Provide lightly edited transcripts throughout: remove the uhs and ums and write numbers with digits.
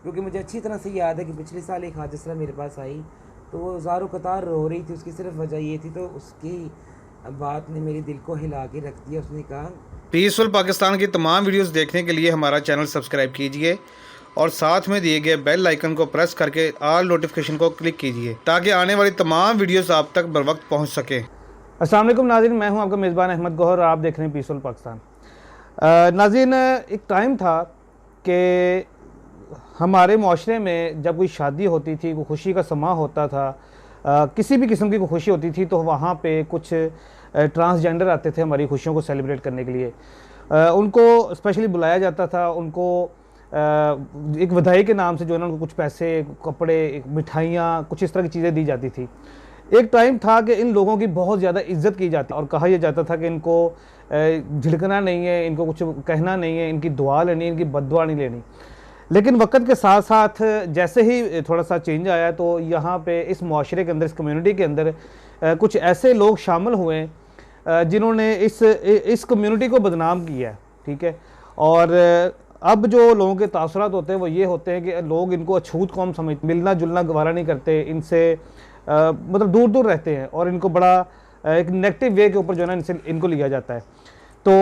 क्योंकि मुझे अच्छी तरह से याद है कि पिछले साल एक हादसा मेरे पास आई, तो वो ज़ारो कतार रो रही थी। उसकी सिर्फ वजह ये थी, तो उसकी बात ने मेरे दिल को हिला के रख दिया। उसने कहा, पीसफुल पाकिस्तान की तमाम वीडियोस देखने के लिए हमारा चैनल सब्सक्राइब कीजिए और साथ में दिए गए बेल आइकन को प्रेस करके ऑल नोटिफिकेशन को क्लिक कीजिए ताकि आने वाली तमाम वीडियोस आप तक बर वक्त पहुँच सकें। अस्सलाम वालेकुम नाज़रीन, मैं हूं आपका मेज़बान अहमद गौहर और आप देख रहे हैं पीसफुल पाकिस्तान। नाज़रीन, एक टाइम था कि हमारे माशरे में जब कोई शादी होती थी, कोई खुशी का समा होता था, किसी भी किस्म की कोई खुशी होती थी, तो वहाँ पे कुछ ट्रांसजेंडर आते थे हमारी खुशियों को सेलिब्रेट करने के लिए। उनको स्पेशली बुलाया जाता था। उनको एक बधाई के नाम से जो है ना, उनको कुछ पैसे, कपड़े, मिठाइयाँ, कुछ इस तरह की चीज़ें दी जाती थी। एक टाइम था कि इन लोगों की बहुत ज़्यादा इज्जत की जाती और कहा यह जाता था कि इनको झिड़कना नहीं है, इनको कुछ कहना नहीं है, इनकी दुआ लेनी है, इनकी बद्दुआ नहीं लेनी। लेकिन वक्त के साथ साथ जैसे ही थोड़ा सा चेंज आया, तो यहाँ पे इस माशरे के अंदर, इस कम्युनिटी के अंदर कुछ ऐसे लोग शामिल हुए जिन्होंने इस कम्युनिटी को बदनाम किया है। ठीक है। और अब जो लोगों के तासुरात होते हैं वो ये होते हैं कि लोग इनको अछूत कौम समझ, मिलना जुलना गवारा नहीं करते, इनसे मतलब दूर दूर रहते हैं और इनको बड़ा एक नेगेटिव वे के ऊपर जो है ना इनको लिया जाता है। तो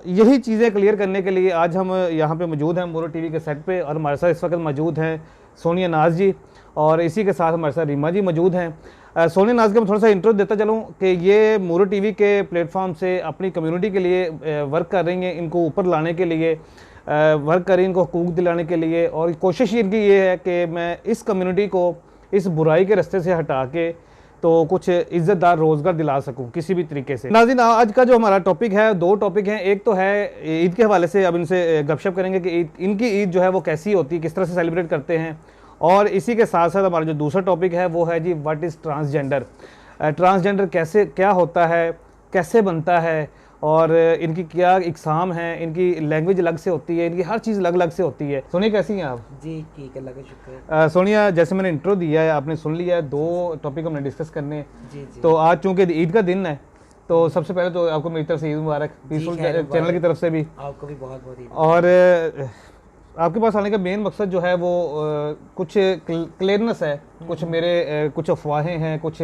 यही चीज़ें क्लियर करने के लिए आज हम यहाँ पे मौजूद हैं मोरो टीवी के सेट पे, और हमारे साथ इस वक्त मौजूद हैं सोनिया नाज जी, और इसी के साथ हमारे साथ रीमा जी मौजूद हैं। सोनिया नाज का मैं थोड़ा सा इंट्रो देता चलूँ कि ये मोरो टीवी के प्लेटफॉर्म से अपनी कम्युनिटी के लिए वर्क कर रही हैं, इनको ऊपर लाने के लिए वर्क कर रही हैं, इनको हकूक़ दिलाने के लिए। और कोशिश इनकी ये है कि मैं इस कम्युनिटी को इस बुराई के रास्ते से हटा के तो कुछ इज़्ज़तदार रोज़गार दिला सकूं किसी भी तरीके से। नाज़रीन, आज का जो हमारा टॉपिक है, दो टॉपिक हैं। एक तो है ईद के हवाले से, अब इनसे गपशप करेंगे कि इनकी ईद जो है वो कैसी होती है, किस तरह से सेलिब्रेट करते हैं। और इसी के साथ साथ हमारा जो दूसरा टॉपिक है वो है जी, व्हाट इज़ ट्रांसजेंडर। ट्रांसजेंडर कैसे, क्या होता है, कैसे बनता है, और इनकी क्या इकसाम है, इनकी लैंग्वेज अलग से होती है, इनकी हर चीज़ अलग अलग से होती है। सोनिया, कैसी हैं आप? जी ठीक, अल्लाह का शुक्र है। सोनिया, जैसे मैंने इंट्रो दिया है, आपने सुन लिया है, दो टॉपिक हमने डिस्कस करने हैं। जी जी तो आज चूंकि ईद का दिन है, तो सबसे पहले तो आपको मेरी तरफ से ईद मुबारक, पीसफुल खैर चैनल की तरफ से भी। आपको भी बहुत बहुत ईद। और आपके पास आने का मेन मकसद जो है वो कुछ क्लियरनेस है, कुछ मेरे कुछ अफवाहें हैं, कुछ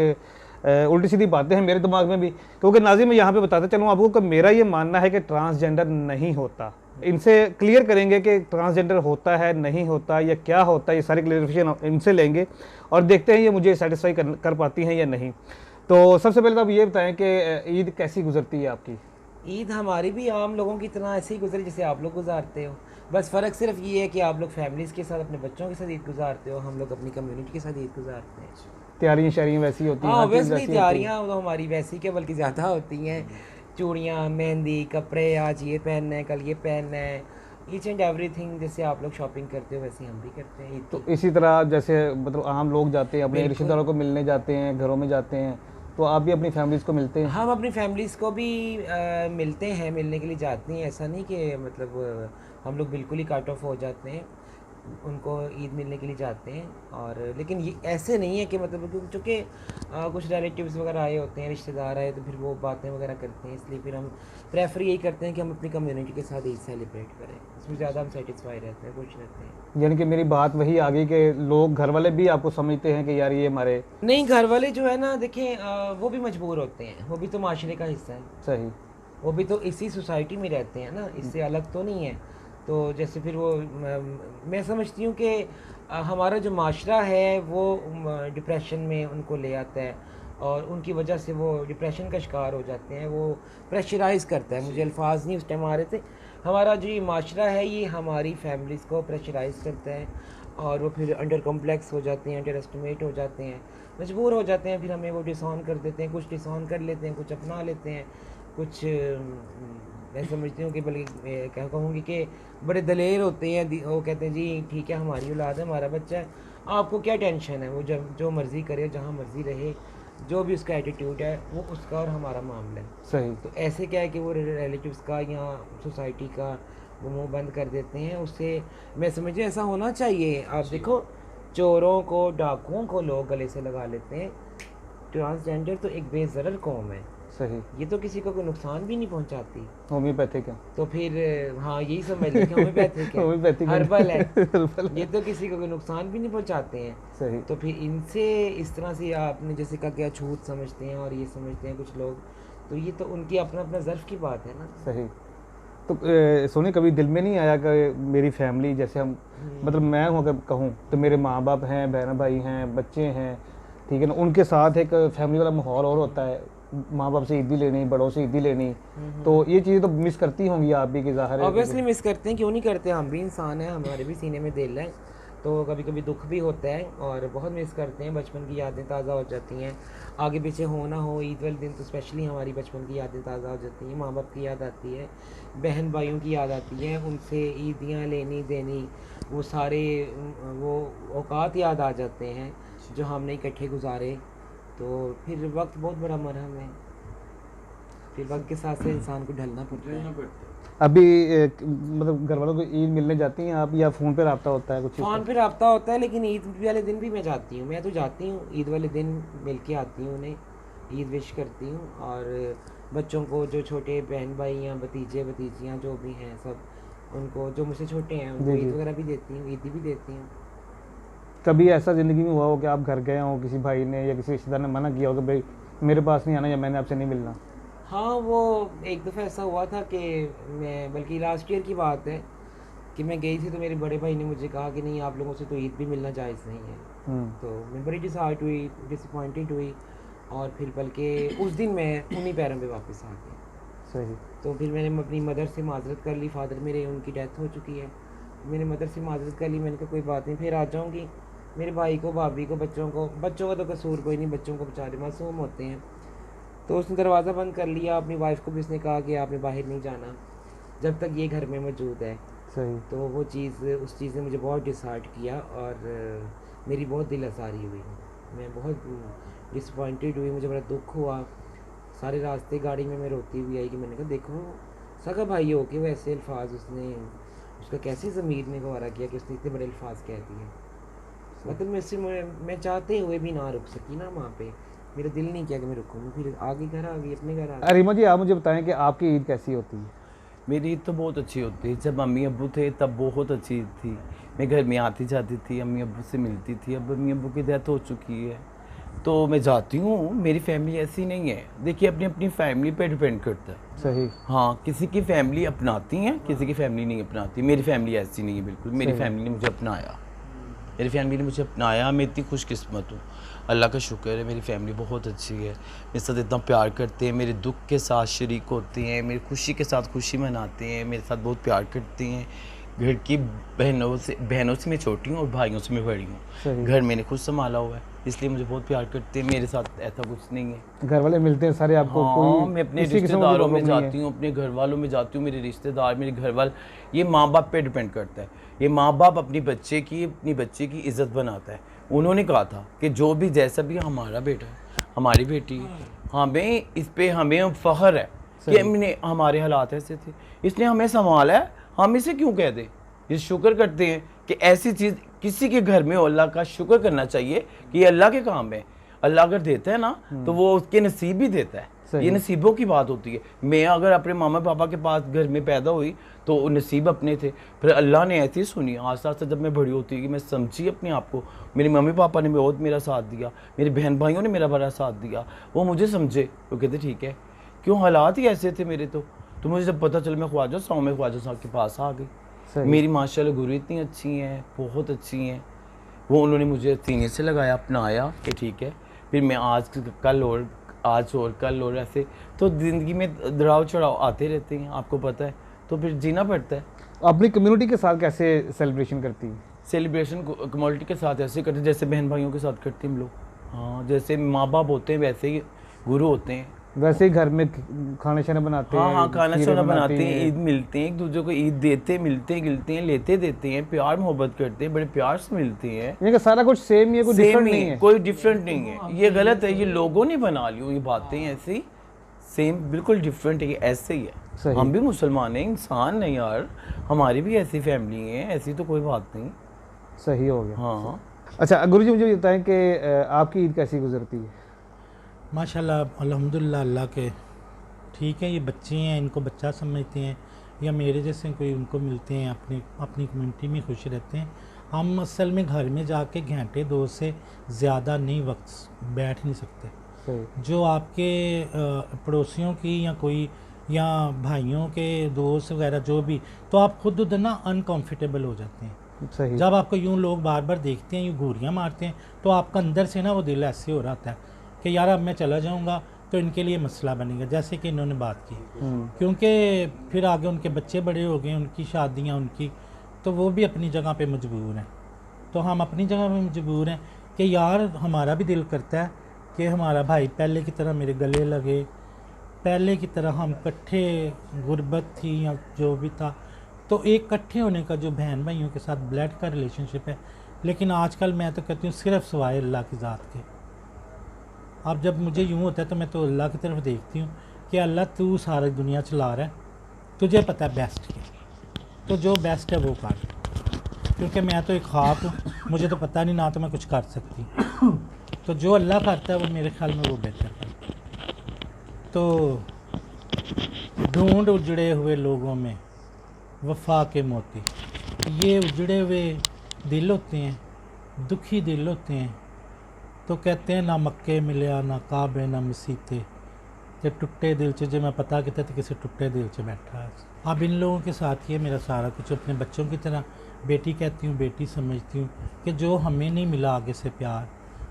उल्टी सीधी बातें हैं मेरे दिमाग में भी। क्योंकि नाज़रीन, मैं यहाँ पे बताते चलूँ आपको कि मेरा ये मानना है कि ट्रांसजेंडर नहीं होता। इनसे क्लियर करेंगे कि ट्रांसजेंडर होता है, नहीं होता, या क्या होता है, ये सारी क्लियरिफिकेशन इनसे लेंगे और देखते हैं ये मुझे सेटिस्फाई कर पाती हैं या नहीं। तो सबसे पहले तो आप ये बताएं कि ईद कैसी गुजरती है आपकी? ईद हमारी भी आम लोगों की तरह ऐसे ही गुजरी जैसे आप लोग गुजारते हो। बस फ़र्क सिर्फ ये है कि आप लोग फैमिलीज़ के साथ, अपने बच्चों के साथ ईद गुजारते हो, हम लोग अपनी कम्युनिटी के साथ ईद गुजारते हैं। तैयारियाँ शैरियाँ वैसी होती हैं? हाँ, हर चीज़ ऑब्वियसली वैसी होती है? तैयारियाँ तो हमारी वैसी के बल्कि ज़्यादा होती हैं। चूड़ियाँ, मेहंदी, कपड़े, आज ये पहनना है, कल ये पहनना है, ईच एंड एवरीथिंग। जैसे आप लोग शॉपिंग करते हो वैसे हम भी करते हैं ईद तो की। इसी तरह जैसे मतलब आम लोग जाते हैं, अपने बिल्कुल। रिश्तेदारों को मिलने जाते हैं, घरों में जाते हैं, तो आप भी अपनी फैमिलीज़ को मिलते हैं? हम अपनी फैमिलीज़ को भी मिलते हैं, मिलने के लिए जाते हैं। ऐसा नहीं कि मतलब हम लोग बिल्कुल ही कट ऑफ हो जाते हैं, उनको ईद मिलने के लिए जाते हैं। और लेकिन ये ऐसे नहीं है कि मतलब चूँकि कुछ रिलेटिव्स वगैरह आए होते हैं, रिश्तेदार आए, तो फिर वो बातें वगैरह करते हैं, इसलिए फिर हम प्रेफर यही करते हैं कि हम अपनी कम्युनिटी के साथ ईद सेलिब्रेट करें। इसमें ज़्यादा हम सेटिस्फाई रहते हैं, खुश रहते हैं। यानी कि मेरी बात वही आ गई कि लोग, घर वाले भी आपको समझते हैं कि यार ये हमारे। नहीं, घर वाले जो है ना, देखें वो भी मजबूर होते हैं, वो भी तो माशरे का हिस्सा है, सही। वो भी तो इसी सोसाइटी में रहते हैं ना, इससे अलग तो नहीं है। तो जैसे फिर वो मैं समझती हूँ कि हमारा जो माशरा है वो डिप्रेशन में उनको ले आता है, और उनकी वजह से वो डिप्रेशन का शिकार हो जाते हैं। वो प्रेशराइज़ करता है, मुझे अल्फाज नहीं उस टाइम आ रहे थे। हमारा जो ये माशरा है ये हमारी फैमिलीज़ को प्रेशराइज़ करता है, और वो फिर अंडर कॉम्प्लेक्स हो जाते हैं, अंडर एस्टिमेट हो जाते हैं, मजबूर हो जाते हैं। फिर हमें वो डिसऑन कर देते हैं, कुछ डिसऑन कर लेते हैं, कुछ अपना लेते हैं, कुछ मैं समझती हूँ कि बल्कि क्या कहूँगी कि बड़े दलेर होते हैं। वो कहते हैं जी ठीक है, हमारी औलाद है, हमारा बच्चा है, आपको क्या टेंशन है, वो जब जो मर्ज़ी करे, जहाँ मर्ज़ी रहे, जो भी उसका एटीट्यूड है वो उसका और हमारा मामला है। सही। तो ऐसे क्या है कि वो रिलेटिव्स का या सोसाइटी का वो मुंह बंद कर देते हैं। उससे मैं समझती हूँ ऐसा होना चाहिए। आप देखो, चोरों को, डाकुओं को लोग गले से लगा लेते हैं, ट्रांसजेंडर तो एक बेज़रर कौम है। सही। ये तो किसी को कोई नुकसान भी नहीं पहुंचाती। होम्योपैथिक है। तो फिर हाँ यही समझ लो कि होम्योपैथिक है, होम्योपैथिक हर्बल है। हर्बल है। ये तो किसी को कोई नुकसान भी नहीं पहुंचाते हैं। सही। तो फिर इनसे इस तरह से आपने जैसे कहा कि अछूत समझते हैं और ये समझते हैं कुछ लोग, तो ये तो उनकी अपना अपना ज़र्फ़ की बात है ना। सही। तो सोनी कभी दिल में नहीं आया कि मेरी फैमिली जैसे हम मतलब मैं हूँ अगर कहूँ तो मेरे माँ बाप हैं, बहन भाई हैं, बच्चे हैं, ठीक है ना, उनके साथ एक फैमिली वाला माहौल और होता है, माँ बाप से ईदी लेनी, बड़ों से ईदी लेनी, तो ये चीज़ें तो मिस करती होंगी आप भी कि ज़ाहिर है। ऑब्वियसली मिस करते हैं, क्यों नहीं करते, हम भी इंसान हैं, हमारे भी सीने में दिल है, तो कभी कभी दुख भी होता है और बहुत मिस करते हैं। बचपन की यादें ताज़ा हो जाती हैं, आगे पीछे हो ना हो, ईद वाले दिन तो स्पेशली हमारी बचपन की यादें ताज़ा हो जाती हैं, माँ बाप की याद आती है, बहन भाइयों की याद आती है, उनसे ईदियाँ लेनी देनी, वो सारे वो औकात याद आ जाते हैं जो हमने इकट्ठे गुजारे। तो फिर वक्त बहुत बड़ा मरहम है, फिर वक्त के साथ से इंसान को ढलना पड़ता है। अभी मतलब घर वालों को ईद मिलने जाती हैं आप या फ़ोन पे रब्ता होता है कुछ? फ़ोन पे रब्ता होता है, लेकिन ईद वाले दिन भी मैं जाती हूँ, मैं तो जाती हूँ ईद वाले दिन, मिल के आती हूँ उन्हें, ईद विश करती हूँ। और बच्चों को, जो छोटे बहन भाई या भतीजे भतीजियाँ जो भी हैं सब, उनको जो मुझसे छोटे हैं उनको ईद वगैरह भी देती हूँ, ईदी भी देती हूँ। कभी ऐसा ज़िंदगी में हुआ हो कि आप घर गए हो, किसी भाई ने या किसी रिश्तेदार ने मना किया हो कि भाई मेरे पास नहीं आना या मैंने आपसे नहीं मिलना? हाँ, वो एक दफ़ा ऐसा हुआ था कि मैं, बल्कि लास्ट ईयर की बात है, कि मैं गई थी तो मेरे बड़े भाई ने मुझे कहा कि नहीं, आप लोगों से तो ईद भी मिलना जायज़ नहीं है। तो मैं बड़ी डिसहार्ट हुई, डिसअपॉइंटेड हुई, और फिर बल्कि उस दिन मैं उन्हीं पैरों पे वापस आ गया। सही। तो फिर मैंने अपनी मदर से माजरत कर ली, फादर मेरे, उनकी डेथ हो चुकी है, मैंने मदर से माजरत कर ली, मैंने कहा कोई बात नहीं, फिर आ जाऊँगी। मेरे भाई को, भाभी को, बच्चों का तो कसूर कोई नहीं, बच्चों को बेचारे मासूम होते हैं, तो उसने दरवाज़ा बंद कर लिया। अपनी वाइफ को भी उसने कहा कि आपने बाहर नहीं जाना जब तक ये घर में मौजूद है। सही। तो वो चीज़, उस चीज़ ने मुझे बहुत डिसहार्ट किया और मेरी बहुत दिल आसारी हुई, मैं बहुत डिसअपॉइंटेड हुई, मुझे बड़ा दुख हुआ। सारे रास्ते गाड़ी में मैं रोती हुई आई कि मैंने कहा देखो, सगा भाई हो के वैसे अल्फाज उसने, उसका कैसे ज़मीर ने गवारा किया कि उसने इतने बड़े अल्फाज कह दिए। मतलब मैं चाहते हुए भी ना रुक सकी ना वहाँ पे, मेरा दिल नहीं किया कि मैं रुकूँ, फिर आगे घर आ गई, अपने घर आ गई। अरिमा जी, आप मुझे बताएं कि आपकी ईद कैसी होती है? मेरी ईद तो बहुत अच्छी होती है। जब अम्मी अब्बू थे तब बहुत अच्छी ईद थी, मैं घर में आती जाती थी, अम्मी अब्बू से मिलती थी। अब अम्मी अब्बू की डेथ हो चुकी है तो मैं जाती हूँ, मेरी फैमिली ऐसी नहीं है। देखिए, अपनी अपनी फैमिली पे डिपेंड करता है। सही। हाँ, किसी की फैमिली अपनाती हैं, किसी की फैमिली नहीं अपनाती। मेरी फैमिली ऐसी नहीं है बिल्कुल, मेरी फैमिली ने मुझे अपनाया, मेरी फैमिली ने मुझे अपनाया। मैं इतनी खुशकिस्मत हूँ, अल्लाह का शुक्र है, मेरी फैमिली बहुत अच्छी है, मेरे साथ इतना प्यार करते हैं, मेरे दुख के साथ शरीक होते हैं, मेरी खुशी के साथ खुशी मनाते हैं, मेरे साथ बहुत प्यार करते हैं। घर की बहनों से मैं छोटी हूँ और भाइयों से मैं बड़ी हूँ। घर मैंने खुद संभाला हुआ है, इसलिए मुझे बहुत प्यार करते हैं। मेरे साथ ऐसा कुछ नहीं है। घर वाले मिलते हैं सारे आपको? हाँ, कोई मैं अपने किसी किस्म की रिश्तेदारों में प्रॉब्लम नहीं है? जाती हूँ, अपने घर वालों में जाती हूँ, मेरे रिश्तेदार, मेरे घर वाले, ये माँ बाप पे डिपेंड करता है। ये माँ बाप अपनी बच्चे की इज्जत बनाता है। उन्होंने कहा था कि जो भी जैसा भी हमारा बेटा है, हमारी बेटी है, हमें इस पे हमें फ़ख्र है कि हमने, हमारे हालात ऐसे थे, इसने हमें संभाला है, हम इसे क्यों कह दें। ये शुक्र करते हैं कि ऐसी चीज़ किसी के घर में हो, अल्लाह का शुक्र करना चाहिए कि ये अल्लाह के काम है। अल्लाह अगर देता है ना तो वो उसके नसीब ही देता है, ये नसीबों की बात होती है। मैं अगर अपने मामा पापा के पास घर में पैदा हुई तो नसीब अपने थे, फिर अल्लाह ने ऐसे ही सुनी। आस्ता आस्ता जब मैं बड़ी होती गई, मैं समझी अपने आप को, मेरे मम्मी पापा ने बहुत मेरा साथ दिया, मेरे बहन भाइयों ने मेरा बड़ा साथ दिया, वो मुझे समझे, वो कहते ठीक है, क्यों हालात ही ऐसे थे मेरे। तो मुझे जब पता चला, मैं ख्वाजा साहब में ख्वाजा साहब के पास आ गई। मेरी माशाल्लाह गुरु इतनी अच्छी हैं, बहुत अच्छी हैं, वो उन्होंने मुझे सीने से लगाया, अपनाया कि ठीक है। फिर मैं आज और कल और ऐसे तो ज़िंदगी में दराव चढ़ाव आते रहते हैं, आपको पता है, तो फिर जीना पड़ता है। अपनी कम्युनिटी के साथ कैसे सेलिब्रेशन करती है? सेलिब्रेशन कम्युनिटी के साथ ऐसे करते जैसे बहन भाइयों के साथ करते हम लोग। हाँ, जैसे माँ बाप होते हैं वैसे ही गुरु होते हैं, वैसे ही घर में खाना शाना बनाते हैं? हाँ, खाना शाना बनाते हैं, ईद मिलते हैं, एक दूसरे को ईद देते, मिलते हैं, गिलते हैं, लेते देते हैं, प्यार मोहब्बत करते हैं, बड़े प्यार से मिलते हैं। ये सारा कुछ सेम ही है, कोई डिफरेंट नहीं है? कोई डिफरेंट नहीं है, ये गलत है, ये लोगों ने बना ली ये बातें ऐसे ही, सेम बिल्कुल डिफरेंट है, ये ऐसे ही है। हम भी मुसलमान हैं, इंसान हैं यार, हमारी भी ऐसी फैमिली है, ऐसी तो कोई बात नहीं। सही हो गया। हाँ। अच्छा गुरु जी, मुझे बताएं कि आपकी ईद कैसी गुजरती है? माशाल्लाह अल्हम्दुलिल्लाह अल्लाह के ठीक है। ये बच्चे हैं, इनको बच्चा समझते हैं, या मेरे जैसे कोई उनको मिलते हैं, अपनी अपनी कम्युनिटी में खुश रहते हैं। हम असल में घर में जाके घंटे 2 से ज़्यादा नहीं वक्त बैठ नहीं सकते। सही। जो आपके पड़ोसियों की या कोई या भाइयों के दोस्त वगैरह जो भी, तो आप खुद उधर ना अनकंफर्टेबल हो जाते हैं। सही। जब आपको यूं लोग बार बार देखते हैं, यूँ घूरियाँ मारते हैं, तो आपका अंदर से ना वो दिल ऐसे हो रहा है कि यार अब मैं चला जाऊंगा तो इनके लिए मसला बनेगा, जैसे कि इन्होंने बात की। क्योंकि फिर आगे उनके बच्चे बड़े हो गए, उनकी शादियां उनकी, तो वो भी अपनी जगह पे मजबूर हैं। तो हम अपनी जगह पे मजबूर हैं कि यार हमारा भी दिल करता है कि हमारा भाई पहले की तरह मेरे गले लगे, पहले की तरह हम इकट्ठे, गुर्बत थी या जो भी था, तो एक इकट्ठे होने का जो बहन भाइयों के साथ ब्लड का रिलेशनशिप है। लेकिन आजकल मैं तो कहती हूँ सिर्फ सिवाय अल्लाह की ज़ात के। अब जब मुझे यूँ होता है तो मैं तो अल्लाह की तरफ देखती हूँ कि अल्लाह तू सारी दुनिया चला रहा है, तुझे पता है बेस्ट क्या, तो जो बेस्ट है वो कर। क्योंकि मैं तो एक खाक हूँ, मुझे तो पता नहीं, ना तो मैं कुछ कर सकती। तो जो अल्लाह करता है वो मेरे ख्याल में वो बेहतर करता है। तो ढूंढ उजड़े हुए लोगों में वफा के मोती, ये उजड़े हुए दिल होते हैं, दुखी दिल होते हैं। तो कहते हैं ना मक्के मिलया ना काबे ना मसीते, जे टुट्टे दिल च, जे मैं पता किता तो किसी टुट्टे दिल च बैठा है। अब इन लोगों के साथ ही है मेरा सारा कुछ। अपने बच्चों की तरह बेटी कहती हूँ, बेटी समझती हूँ कि जो हमें नहीं मिला आगे से प्यार,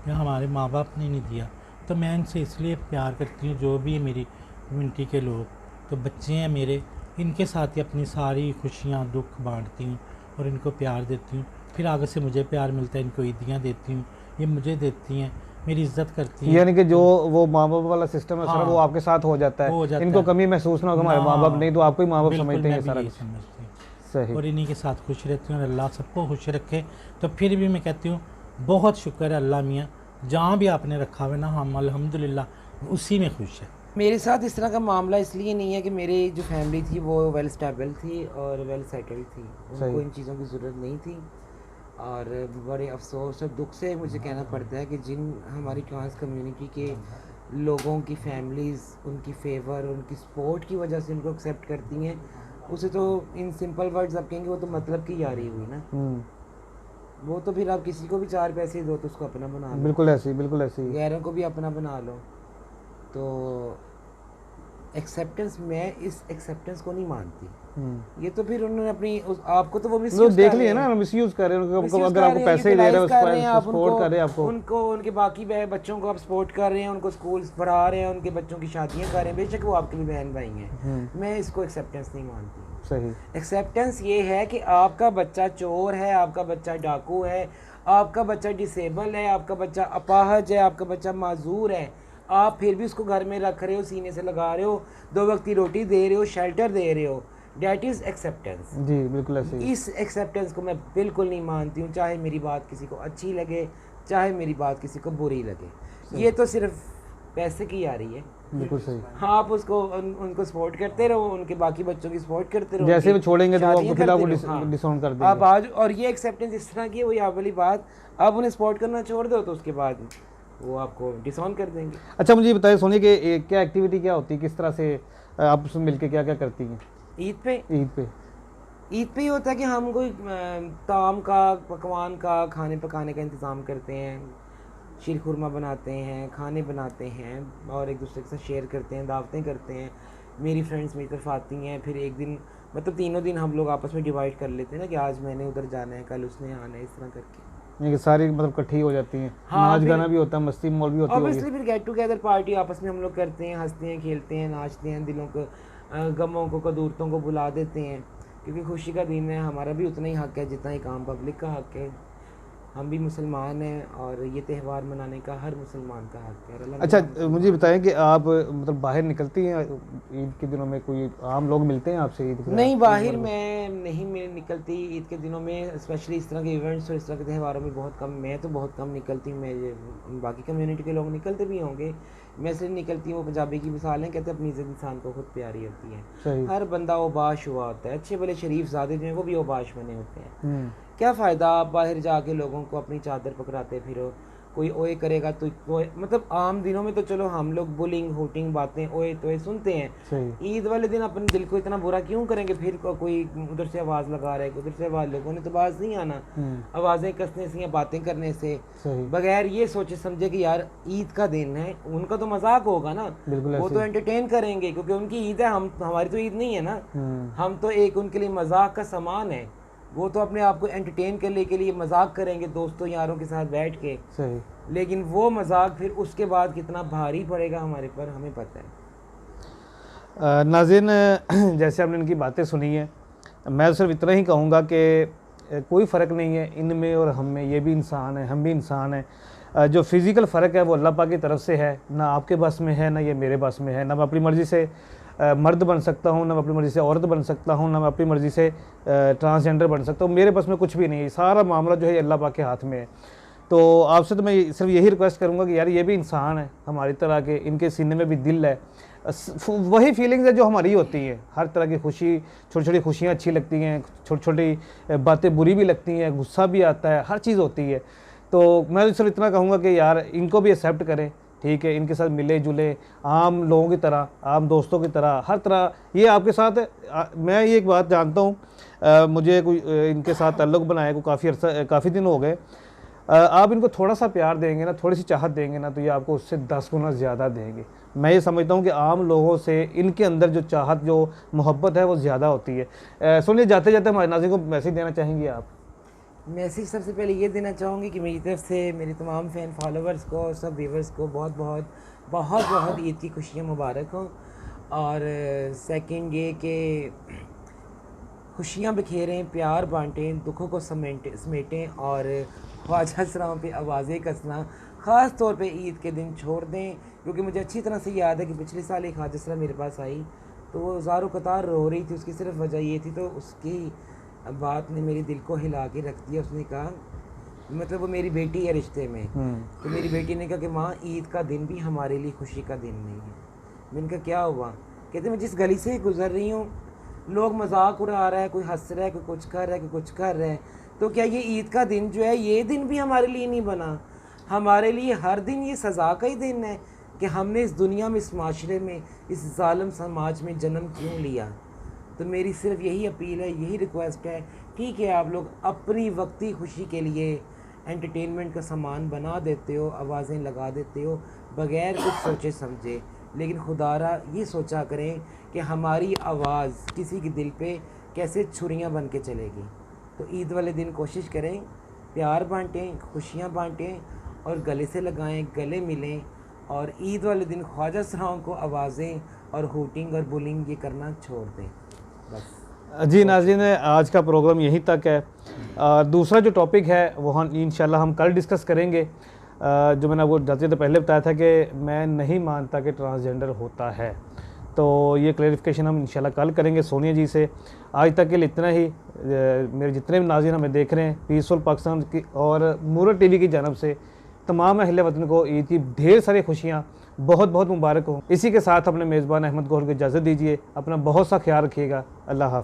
या हमारे माँ बाप ने नहीं दिया, तो मैं इनसे इसलिए प्यार करती हूँ। जो भी है मेरी कम्यूनिटी के लोग, तो बच्चे हैं मेरे, इनके साथ ही अपनी सारी खुशियाँ दुख बांटती हूँ और इनको प्यार देती हूँ। फिर आगे से मुझे प्यार मिलता है, इनको ईदियाँ देती हूँ, ये मुझे देती हैं, मेरी इज्जत करती हैं। यानी कि जो वो माँ बाप वाला सिस्टम है सारा, वो आपके साथ हो जाता हो है, जाता इनको है। कमी महसूस ना हो कि हमारे माँ बाप नहीं, तो आपको ही माँ बाप बिल्कुल, समझते हैं मैं भी सारा यही कुछ। समझती हूँ। सही। और इन्हीं के साथ खुश रहती हूँ और अल्लाह सबको खुश रखे। तो फिर भी मैं कहती हूँ बहुत शुक्र है अल्लाह मियाँ, जहाँ भी आपने रखा हुआ ना, हम अल्हम्दुलिल्लाह उसी में खुश है। मेरे साथ इस तरह का मामला इसलिए नहीं है कि मेरी जो फैमिली थी वो वेल स्टेबल थी और वेल सेटल्ड थी, उनको इन चीज़ों की ज़रूरत नहीं थी। और बड़े अफसोस और दुख से मुझे कहना पड़ता है कि जिन हमारी ट्रांस कम्युनिटी के लोगों की फैमिलीज़ उनकी फेवर, उनकी सपोर्ट की वजह से उनको एक्सेप्ट करती हैं, उसे तो इन सिंपल वर्ड्स आप कहेंगे वो तो मतलब की यारी हुई ना। वो तो फिर आप किसी को भी 4 पैसे दो तो उसको अपना बना लो, बिल्कुल ऐसी, बिल्कुल ऐसी। गैरों को भी अपना बना लो। तो एक्सेप्टेंस, मैं इस एक्सेप्टेंस को नहीं मानती। ये तो फिर उन्होंने अपनी आपको तो वो मिसयूज देख लिया ना, मिसयूज कर रहे हैं उनको, अगर आपको पैसे ही दे रहे हैं, सपोर्ट कर रहे हैं आपको, उनको उनके बाकी बच्चों को आप सपोर्ट कर रहे हैं, उनको स्कूल पढ़ा रहे हैं, उनके बच्चों की शादियां कर रहे हैं, बेशक वो आपके भी बहन भाई हैं। मैं इसको एक्सेप्टेंस नहीं मानती। सही। एक्सेप्टेंस ये है कि आपका बच्चा चोर है, आपका बच्चा डाकू है, आपका बच्चा डिसेबल है, आपका बच्चा अपाहज है, आपका बच्चा माजूर है, आप फिर भी उसको घर में रख रहे हो, सीने से लगा रहे हो, 2 वक्त की रोटी दे रहे हो, शेल्टर दे रहे हो। That is acceptance. जी बिल्कुल ऐसे ही। इस एक्सेप्टेंस को मैं बिल्कुल नहीं मानती हूँ, चाहे मेरी बात किसी को अच्छी लगे, चाहे मेरी बात किसी को बुरी लगे। ये तो सिर्फ पैसे की आ रही है। बिल्कुल सही। हाँ, आप उसको उनको सपोर्ट करते रहो, उनके बाकी बच्चों की सपोर्ट करते रहो, जैसे वो छोड़ेंगे तो शादियां आपको फिर आपको करते रहो। डिसऑन कर देंगे। आप आज, और ये एक्सेप्टेंस इस तरह की है, वही आप वाली बात, आप उन्हें सपोर्ट करना छोड़ दो तो उसके बाद वो आपको डिसऑन कर देंगे। अच्छा मुझे बताइए सोनी कि क्या एक्टिविटी क्या होती है, किस तरह से आप उसमें मिलके क्या क्या करती हैं ईद पे? ईद पे ये होता है कि हम कोई ताम का, पकवान का, खाने पकाने का इंतज़ाम करते हैं, शीर खुरमा बनाते हैं, खाने बनाते हैं और एक दूसरे के साथ शेयर करते हैं, दावतें करते हैं। मेरी फ्रेंड्स मेरी तरफ आती हैं, फिर एक दिन मतलब 3 दिन हम लोग आपस में डिवाइड कर लेते हैं ना कि आज मैंने उधर जाना है, कल उसने आना है, इस तरह करके ये सारी मतलब इकट्ठी हो जाती हैं। हाँ, नाच गाना भी होता है, मस्ती मौल भी होती है। ऑब्वियसली फिर गेट टुगेदर पार्टी आपस में हम लोग करते हैं, हंसते हैं, खेलते हैं, नाचते हैं, दिलों को, गमों को, कदूरतों को बुला देते हैं, क्योंकि खुशी का दिन है। हमारा भी उतना ही हक है जितना ही काम पब्लिक का हक है। हम भी मुसलमान हैं और ये त्यौहार मनाने का हर मुसलमान का हक है। और अच्छा मुझे बताएं कि आप मतलब बाहर निकलती हैं ईद के दिनों में, कोई आम लोग मिलते हैं आपसे ईद के? नहीं, बाहर मैं नहीं निकलती ईद के दिनों में, स्पेशली इस तरह के इवेंट्स और इस तरह के त्योहारों में बहुत कम। मैं तो बहुत कम निकलती हूँ। मैं, बाकी कम्युनिटी के लोग निकलते भी होंगे, मैं इसलिए निकलती हूँ। वो पंजाबी की मिसाल है, कहते हैं अपनी इज्जत इंसान को खुद प्यारी होती है। हर बंदा ओबाश हुआ होता है, अच्छे भले शरीफ ज़ादे जो हैं वो भी ओबाश बने होते हैं। क्या फ़ायदा आप बाहर जाके लोगों को अपनी चादर पकड़ाते फिरो, कोई ओए करेगा तो ओए, मतलब आम दिनों में तो चलो हम लोग बुलिंग होटिंग बातें ओए तो सुनते हैं, सही। ईद वाले दिन अपने दिल को इतना बुरा क्यों करेंगे? फिर कोई उधर से आवाज़ लगा रहा है, उधर से आवाज़, लोगों ने तो बाज नहीं आना, आवाज़ें कसने से या बातें करने से, सही। बगैर ये सोचे समझे कि यार ईद का दिन है, उनका तो मजाक होगा ना, बिल्कुल वो ऐसे तो एंटरटेन करेंगे क्योंकि उनकी ईद है, हम हमारी तो ईद नहीं है ना, हम तो एक उनके लिए मजाक का सामान है। वो तो अपने आप को एंटरटेन करने के लिए मजाक करेंगे दोस्तों यारों के साथ बैठ के, सही। लेकिन वो मजाक फिर उसके बाद कितना भारी पड़ेगा हमारे पर, हमें पता है। नाज़रीन, जैसे आपने इनकी बातें सुनी हैं, मैं सिर्फ इतना ही कहूँगा कि कोई फ़र्क नहीं है इनमें और हम में, ये भी इंसान है, हम भी इंसान हैं। जो फिज़िकल फ़र्क है वो अल्लाह पाक की तरफ से है, ना आपके बस में है, ना ये मेरे बस में है। ना मैं अपनी मर्ज़ी से मर्द बन सकता हूँ, ना मैं अपनी मर्ज़ी से औरत बन सकता हूँ, ना मैं अपनी मर्ज़ी से ट्रांसजेंडर बन सकता हूँ। मेरे बस में कुछ भी नहीं है, सारा मामला जो है अल्लाह पाक के हाथ में है। तो आपसे तो मैं सिर्फ यही रिक्वेस्ट करूँगा कि यार ये भी इंसान है हमारी तरह के, इनके सीने में भी दिल है, वही फीलिंग्स है जो हमारी होती हैं। हर तरह की खुशी, छोटी छोटी खुशियाँ अच्छी लगती हैं, छोटी छोटी बातें बुरी भी लगती हैं, गुस्सा भी आता है, हर चीज़ होती है। तो मैं सिर्फ इतना कहूँगा कि यार इनको भी एक्सेप्ट करें, ठीक है, इनके साथ मिले जुले आम लोगों की तरह, आम दोस्तों की तरह, हर तरह ये आपके साथ मैं ये एक बात जानता हूँ, मुझे कोई इनके साथ ताल्लुक़ बनाए को काफ़ी दिन हो गए। आप इनको थोड़ा सा प्यार देंगे ना, थोड़ी सी चाहत देंगे ना, तो ये आपको उससे 10 गुना ज़्यादा देंगे। मैं ये समझता हूँ कि आम लोगों से इनके अंदर जो चाहत, जो मोहब्बत है वो ज़्यादा होती है। सुनिए, जाते जाते हमारे नाज़रीन को मैसेज देना चाहेंगे आप? मैसेज सबसे पहले ये देना चाहूँगी कि मेरी तरफ से मेरे तमाम फ़ैन फॉलोवर्स को, सब व्यूवर्स को बहुत बहुत बहुत बहुत ईद की खुशियाँ मुबारक हों। और सेकंड ये कि खुशियाँ बिखेरें, प्यार बांटें, दुखों को समेटें और ख्वाजा सराओं पे आवाज़ें कसना ख़ास तौर पे ईद के दिन छोड़ दें। क्योंकि मुझे अच्छी तरह से याद है कि पिछले साल एक ख्वाजा सरा मेरे पास आई तो वो ज़ारो कतार रो रही थी, उसकी सिर्फ वजह ये थी, तो उसकी बात ने मेरे दिल को हिला के रख दिया। उसने कहा, मतलब वो मेरी बेटी है रिश्ते में, तो मेरी बेटी ने कहा कि माँ ईद का दिन भी हमारे लिए खुशी का दिन नहीं है। मैंने कहा क्या हुआ? कहते मैं जिस गली से गुजर रही हूँ लोग मजाक उड़ा रहा है, कोई हंस रहा है, कोई कुछ कर रहा है, कोई कुछ कर रहा है, तो क्या ये ईद का दिन जो है ये दिन भी हमारे लिए नहीं बना? हमारे लिए हर दिन ये सज़ा का ही दिन है कि हमने इस दुनिया में, इस माशरे में, इस ज़ालिम समाज में जन्म क्यों लिया। तो मेरी सिर्फ यही अपील है, यही रिक्वेस्ट है, ठीक है आप लोग अपनी वक्ती खुशी के लिए एंटरटेनमेंट का सामान बना देते हो, आवाज़ें लगा देते हो बग़ैर कुछ सोचे समझे, लेकिन खुदारा ये सोचा करें कि हमारी आवाज़ किसी के दिल पे कैसे छुरियां बन के चलेगी। तो ईद वाले दिन कोशिश करें, प्यार बांटें, खुशियाँ बांटें और गले से लगाएं, गले मिलें। और ईद वाले दिन ख्वाजा सराओं को आवाज़ें और हूटिंग और बुलिंग ये करना छोड़ दें बस। जी नाज़रीन, आज का प्रोग्राम यहीं तक है। दूसरा जो टॉपिक है वो हम इंशाल्लाह हम कल डिस्कस करेंगे। जो मैंने आपको जाते तो पहले बताया था कि मैं नहीं मानता कि ट्रांसजेंडर होता है, तो ये क्लैरिफिकेशन हम इंशाल्लाह कल करेंगे सोनिया जी से। आज तक के लिए इतना ही। मेरे जितने भी नाज़रीन हमें देख रहे हैं पीसफुल पाकिस्तान की और मूरत टीवी की जानब से तमाम अहले वतन को ईद की ढेर सारी खुशियाँ बहुत बहुत मुबारक हो। इसी के साथ अपने मेज़बान अहमद गौहर को इजाज़त दीजिए। अपना बहुत सा ख्याल रखिएगा। अल्लाह हाफ़िज़।